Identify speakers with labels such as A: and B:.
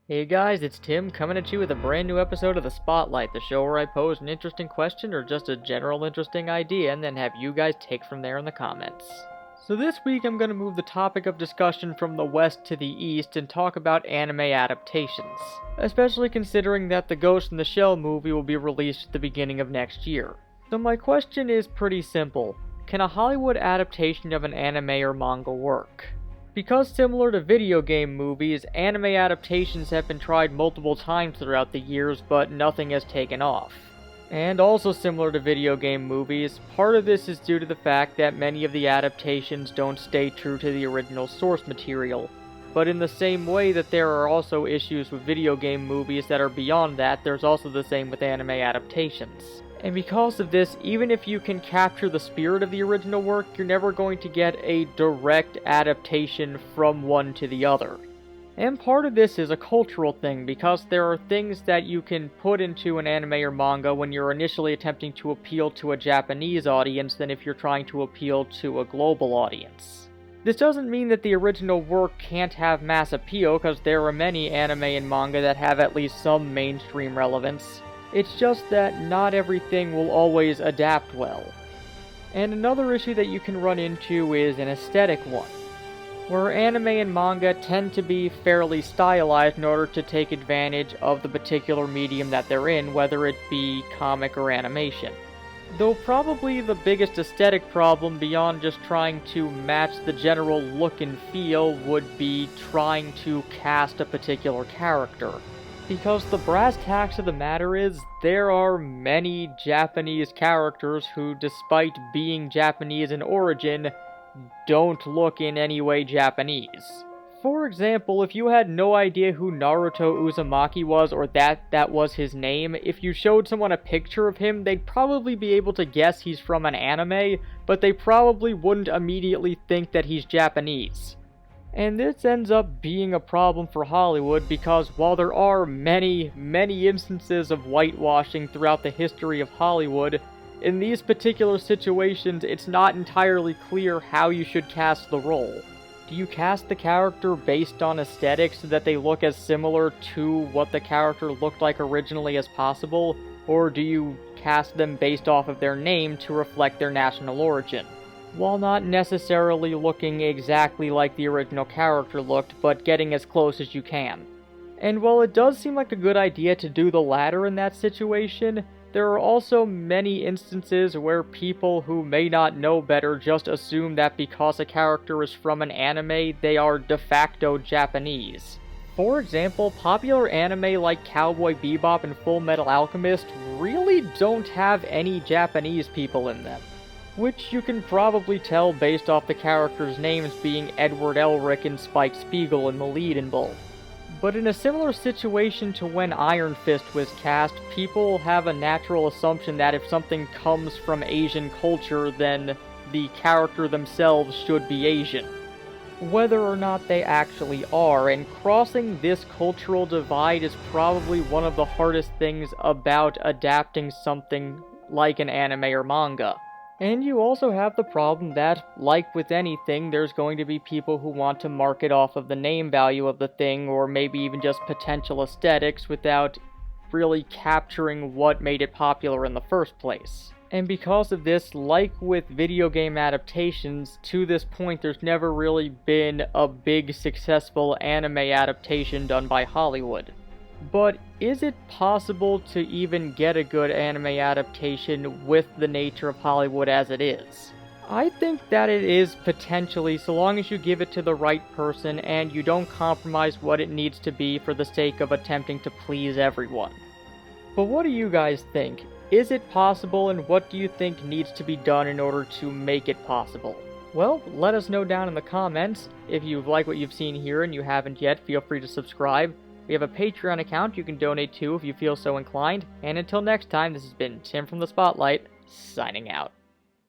A: Hey guys, it's Tim coming at you with a brand new episode of The Spotlight, the show where I pose an interesting question or just a general interesting idea and then have you guys take from there in the comments. So this week I'm going to move the topic of discussion from the west to the east and talk about anime adaptations, especially considering that the Ghost in the Shell movie will be released at the beginning of next year. So my question is pretty simple. Can a Hollywood adaptation of an anime or manga work? Because similar to video game movies, anime adaptations have been tried multiple times throughout the years, but nothing has taken off. And also similar to video game movies, part of this is due to the fact that many of the adaptations don't stay true to the original source material. But in the same way that there are also issues with video game movies that are beyond that, there's also the same with anime adaptations. And because of this, even if you can capture the spirit of the original work, you're never going to get a direct adaptation from one to the other. And part of this is a cultural thing, because there are things that you can put into an anime or manga when you're initially attempting to appeal to a Japanese audience than if you're trying to appeal to a global audience. This doesn't mean that the original work can't have mass appeal, because there are many anime and manga that have at least some mainstream relevance. It's just that not everything will always adapt well. And another issue that you can run into is an aesthetic one, where anime and manga tend to be fairly stylized in order to take advantage of the particular medium that they're in, whether it be comic or animation. Though probably the biggest aesthetic problem beyond just trying to match the general look and feel would be trying to cast a particular character. Because the brass tacks of the matter is, there are many Japanese characters who, despite being Japanese in origin, don't look in any way Japanese. For example, if you had no idea who Naruto Uzumaki was or that was his name, if you showed someone a picture of him, they'd probably be able to guess he's from an anime, but they probably wouldn't immediately think that he's Japanese. And this ends up being a problem for Hollywood because while there are many, many instances of whitewashing throughout the history of Hollywood, in these particular situations it's not entirely clear how you should cast the role. Do you cast the character based on aesthetics so that they look as similar to what the character looked like originally as possible, or do you cast them based off of their name to reflect their national origin? While not necessarily looking exactly like the original character looked, but getting as close as you can. And while it does seem like a good idea to do the latter in that situation, there are also many instances where people who may not know better just assume that because a character is from an anime, they are de facto Japanese. For example, popular anime like Cowboy Bebop and Full Metal Alchemist really don't have any Japanese people in them, which you can probably tell based off the characters' names being Edward Elric and Spike Spiegel in the lead in both. But in a similar situation to when Iron Fist was cast, people have a natural assumption that if something comes from Asian culture, then the character themselves should be Asian, whether or not they actually are, and crossing this cultural divide is probably one of the hardest things about adapting something like an anime or manga. And you also have the problem that, like with anything, there's going to be people who want to market off of the name value of the thing, or maybe even just potential aesthetics, without really capturing what made it popular in the first place. And because of this, like with video game adaptations, to this point there's never really been a big successful anime adaptation done by Hollywood. But is it possible to even get a good anime adaptation with the nature of Hollywood as it is? I think that it is potentially, so long as you give it to the right person and you don't compromise what it needs to be for the sake of attempting to please everyone. But what do you guys think? Is it possible, and what do you think needs to be done in order to make it possible? Well, let us know down in the comments. If you like what you've seen here and you haven't yet, feel free to subscribe. We have a Patreon account you can donate to if you feel so inclined. And until next time, this has been Tim from The Spotlight, signing out.